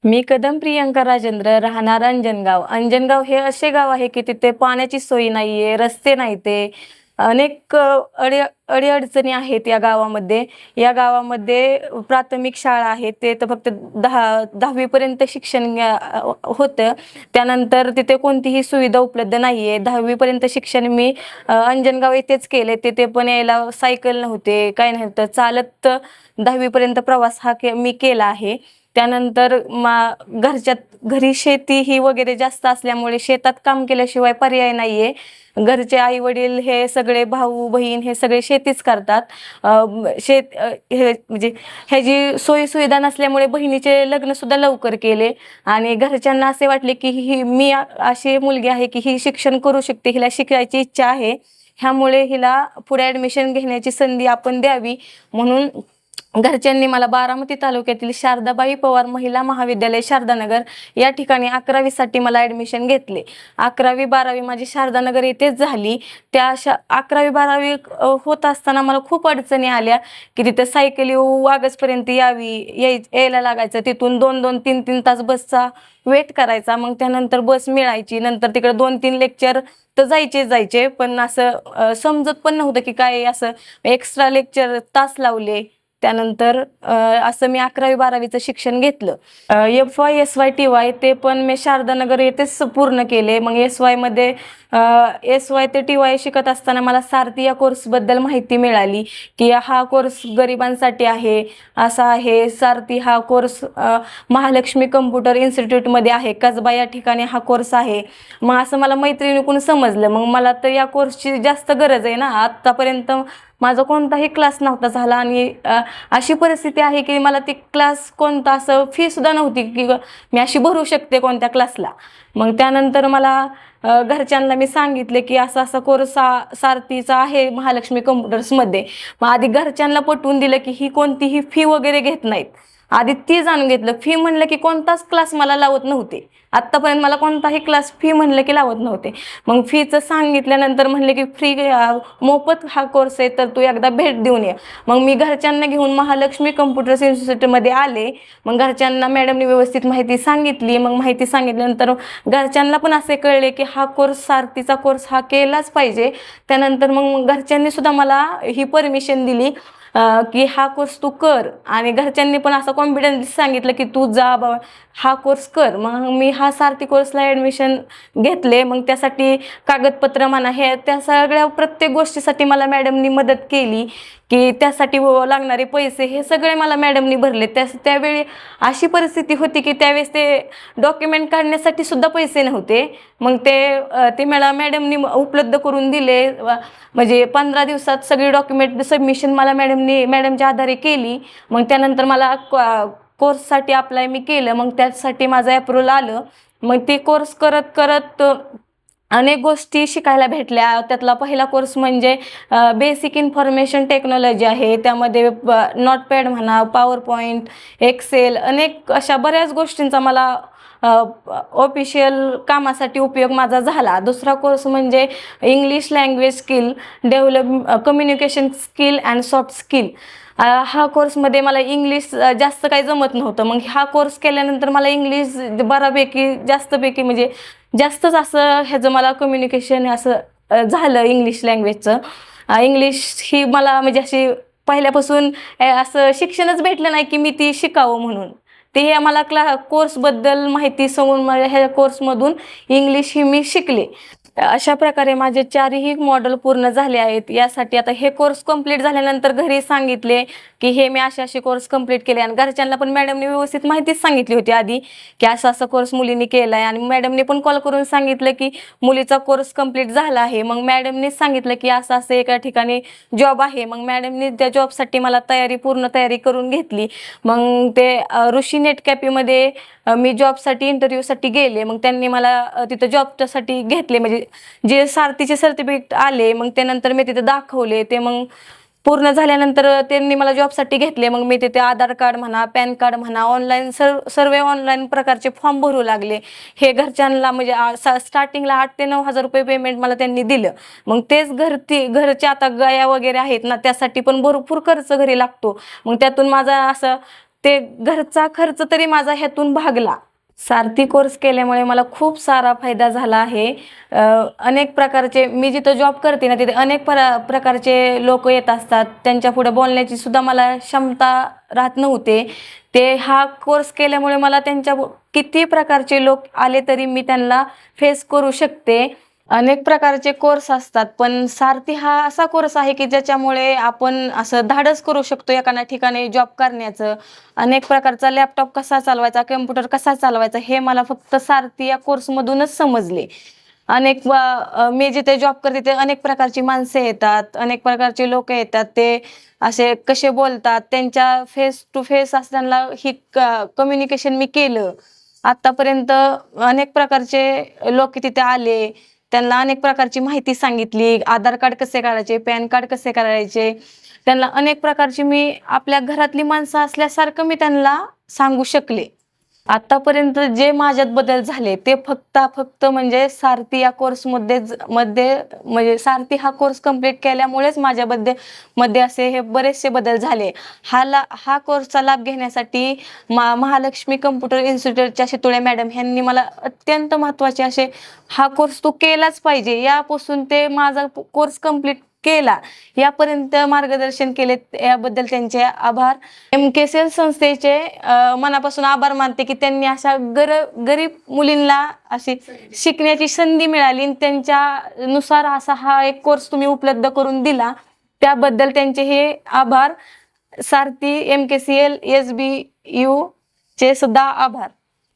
मी कदम प्रियंका राजेंद्र, राहणार अंजनगाव. अंजनगाव हे असे गाव आहे की तिथे पाण्याची सोय नाहीये, रस्ते नाहीते. अनेक अडी-अडचणी आहेत या गावामध्ये. या गावामध्ये प्राथमिक शाळा आहे, ते तर फक्त 10वी पर्यंत शिक्षण होतं. त्यानंतर तिथे कोणतीही सुविधा उपलब्ध नाहीये. 10वी पर्यंत शिक्षण मी अंजनगाव येथेच केले. तिथे पण यायला सायकल नव्हते, काही नव्हतं. चालत 10वी पर्यंत प्रवास मी केला आहे. त्यानंतर घरी शेती ही वगैरे जास्त असल्यामुळे शेतात काम केल्याशिवाय पर्याय नाहीये. घरचे आई वडील हे सगळे भाऊ बहीण हे सगळे शेतीच करतात. हे म्हणजे ह्याची सोयी सुविधा नसल्यामुळे बहिणीचे लग्न सुद्धा लवकर केले आणि घरच्यांना असे वाटले की मी अशी मुलगी आहे की ही शिक्षण करू शकते, हिला शिकायची इच्छा आहे, ह्यामुळे हिला पुढे ॲडमिशन घेण्याची संधी आपण द्यावी म्हणून घरच्यांनी मला बारामती तालुक्यातील शारदाबाई पवार महिला महाविद्यालय शारदानगर या ठिकाणी 11वी मला ॲडमिशन घेतले. 11वी-12वी माझी शारदानगर येथेच झाली. त्या 11वी-12वी होत असताना मला खूप अडचणी आल्या की तिथे सायकल वागसपर्यंत यायला लागायचं. तिथून 2-2, 3-3 तास बसचा वेट करायचा. मग त्यानंतर बस मिळायची. नंतर तिकडे 2-3 लेक्चर तर जायचे पण असं समजत पण नव्हतं की काय, असं एक्स्ट्रा लेक्चर तास लावले. त्यानंतर असं मी 11वी-12वीचं शिक्षण घेतलं. FY SY TY ते पण मी शारदानगर येथेच पूर्ण केले. मग SY SY ते TY शिकत असताना मला सारथी या कोर्सबद्दल माहिती मिळाली की हा कोर्स गरिबांसाठी आहे, असा आहे. सारथी हा कोर्स महालक्ष्मी कम्प्युटर इन्स्टिट्यूटमध्ये आहे, कसबा या ठिकाणी हा कोर्स आहे. मग असं मला मैत्रिणीकडून समजलं. मग मला तर या कोर्सची जास्त गरज आहे ना. आत्तापर्यंत माझा कोणताही क्लास नव्हता झाला आणि अशी परिस्थिती आहे की मला ती क्लास कोणता असं फीसुद्धा नव्हती की मी अशी भरू शकते कोणत्या क्लासला. मग त्यानंतर मला घरच्यांना मी सांगितले की असा असा कोर्स सारथीचा आहे महालक्ष्मी कम्प्युटर्समध्ये. मग आधी घरच्यांना पटवून दिलं की ही कोणतीही फी वगैरे घेत नाहीत. आधी ती जाणून घेतलं. फी म्हणलं की कोणताच क्लास मला लावत नव्हते. आत्तापर्यंत मला कोणताही क्लास फी म्हणलं की लावत नव्हते. मग फीचं सांगितल्यानंतर म्हणले की फ्री मोफत हा कोर्स आहे, तर तू एकदा भेट देऊन ये. मग मी घरच्यांना घेऊन महालक्ष्मी कम्प्युटर्स इन्स्टिट्यूटमध्ये आले. मग घरच्यांना मॅडमने व्यवस्थित माहिती सांगितली. मग माहिती सांगितल्यानंतर घरच्यांना पण असे कळले की हा कोर्स, सारथीचा कोर्स हा केलाच पाहिजे. त्यानंतर मग घरच्यांनी सुद्धा मला ही परमिशन दिली की हा कोर्स तू कर. आणि घरच्यांनी पण असं कॉन्फिडन्स सांगितलं की तू जा बाबा, हा कोर्स कर. मग मी हा सारथी कोर्सला ॲडमिशन घेतले. मग त्यासाठी कागदपत्र म्हणा, हे त्या सगळ्या प्रत्येक गोष्टीसाठी मला मॅडमनी मदत केली की त्यासाठी लागणारे पैसे हे सगळे मला मॅडमनी भरले. त्यावेळी अशी परिस्थिती होती की त्यावेळेस ते डॉक्युमेंट काढण्यासाठी सुद्धा पैसे नव्हते. मग ते मला मॅडमनी उपलब्ध करून दिले. म्हणजे 15 दिवसात सगळी डॉक्युमेंट सबमिशन मला मॅडमच्या आधारे केली. मग त्यानंतर मला कोर्ससाठी अप्लाय मी केलं. मग त्यासाठी माझं अप्रूव्हल आलं. मग ते कोर्स करत करत अनेक गोष्टी शिकायला भेटल्या. त्यातला पहिला कोर्स म्हणजे बेसिक इन्फॉर्मेशन टेक्नॉलॉजी आहे. त्यामध्ये नोटपॅड म्हणा, पॉवर पॉईंट, एक्सेल, अनेक अशा बऱ्याच गोष्टींचा मला ऑफिशियल कामासाठी उपयोग माझा झाला. दुसरा कोर्स म्हणजे English language skill communication skill and soft skill. हा कोर्समध्ये मला इंग्लिश जास्त काही जमत नव्हतं. मग हा कोर्स केल्यानंतर मला इंग्लिश बऱ्यापैकी जास्तपैकी म्हणजे जास्तच असं ह्याचं मला कम्युनिकेशन असं झालं इंग्लिश लँग्वेजचं. इंग्लिश ही मला म्हणजे अशी पहिल्यापासून असं शिक्षणच भेटलं नाही की मी ती शिकावं म्हणून. ते मला कोर्सबद्दल माहिती समोर मला ह्या कोर्समधून इंग्लिश ही मी शिकले. अशा प्रकारे माझे 4ही मॉडेल पूर्ण झाले आहेत. यासाठी आता हे कोर्स कंप्लीट झाल्यानंतर घरी सांगितले की हे मी असे कोर्स कंप्लीट केले. आणि घरच्यांना पण मॅडमने व्यवस्थित माहितीच सांगितली होती आधी की असा कोर्स मुलींनी केला आहे. आणि मॅडमने पण कॉल करून सांगितलं की मुलीचा कोर्स कंप्लीट झाला आहे. मग मॅडमनेच सांगितलं की असं एका ठिकाणी जॉब आहे. मग मॅडमने त्या जॉबसाठी मला पूर्ण तयारी करून घेतली. मग ते ऋषी नेट कॅफेमध्ये मी जॉबसाठी इंटरव्ह्यूसाठी गेले. मग त्यांनी मला तिथं जॉबसाठी घेतले. म्हणजे जे सारथीचे सर्टिफिकेट आले, मग त्यानंतर मी तिथे दाखवले. ते मग पूर्ण झाल्यानंतर त्यांनी मला जॉबसाठी घेतले. मग मी तिथे आधार कार्ड म्हणा, पॅन कार्ड म्हणा, ऑनलाईन सर्व ऑनलाईन प्रकारचे फॉर्म भरू लागले. हे घरच्यांना म्हणजे स्टार्टिंगला 8 ते 9 हजार रुपये पेमेंट मला त्यांनी दिलं. मग तेच घरचे आता गाया वगैरे आहेत ना, त्यासाठी पण भरपूर खर्च घरी लागतो. मग त्यातून माझा असं ते घरचा खर्च तरी माझा ह्यातून भागला. सारथी कोर्स केल्यामुळे मला खूप सारा फायदा झाला आहे. अनेक प्रकारचे मी जिथं जॉब करते ना, तिथे अनेक प्रकारचे लोक येत असतात. त्यांच्या पुढे बोलण्याची सुद्धा मला क्षमता राहत नव्हते. ते हा कोर्स केल्यामुळे मला त्यांच्या किती प्रकारचे लोक आले तरी मी त्यांना फेस करू शकते. अनेक प्रकारचे कोर्स असतात, पण सारथी हा असा कोर्स आहे की ज्याच्यामुळे आपण असं धाडस करू शकतो एका ठिकाणी जॉब करण्याचं. अनेक प्रकारचा लॅपटॉप कसा चालवायचा, कम्प्युटर कसा चालवायचा हे मला फक्त सारथी या कोर्समधूनच समजले. मी जिथे जॉब करते ते अनेक प्रकारची माणसं येतात, अनेक प्रकारचे लोक येतात. ते असे कसे बोलतात, त्यांच्या फेस टू फेस असताना ही कम्युनिकेशन मी केलं. आतापर्यंत अनेक प्रकारचे लोक तिथे आले, त्यांना अनेक प्रकारची माहिती सांगितली. आधार कार्ड कसे काढायचे, पॅन कार्ड कसे काढायचे, त्यांना अनेक प्रकारची मी आपल्या घरातली माणसं असल्यासारखं मी त्यांना सांगू शकले. आतापर्यंत जे माझ्यात बदल झाले ते फक्त म्हणजे सारथी या कोर्समध्ये म्हणजे सारथी हा कोर्स कंप्लीट केल्यामुळेच मध्ये असे हे बरेचसे बदल झाले. हा कोर्सचा लाभ घेण्यासाठी महालक्ष्मी कम्प्युटर इन्स्टिट्यूटच्या शितोळे मॅडम यांनी मला अत्यंत महत्त्वाचे असे हा कोर्स तू केलाच पाहिजे, यापासून ते माझा कोर्स कंप्लीट केला यापर्यंत मार्गदर्शन केले, याबद्दल त्यांचे आभार. MKCL संस्थेचे मनापासून आभार मानते की त्यांनी अशा गरीब मुलींना अशी शिकण्याची संधी मिळाली, त्यांच्यानुसार असा हा एक कोर्स तुम्ही उपलब्ध करून दिला, त्याबद्दल त्यांचे हे आभार. सारथी MKCL SBU चे सुद्धा आभार.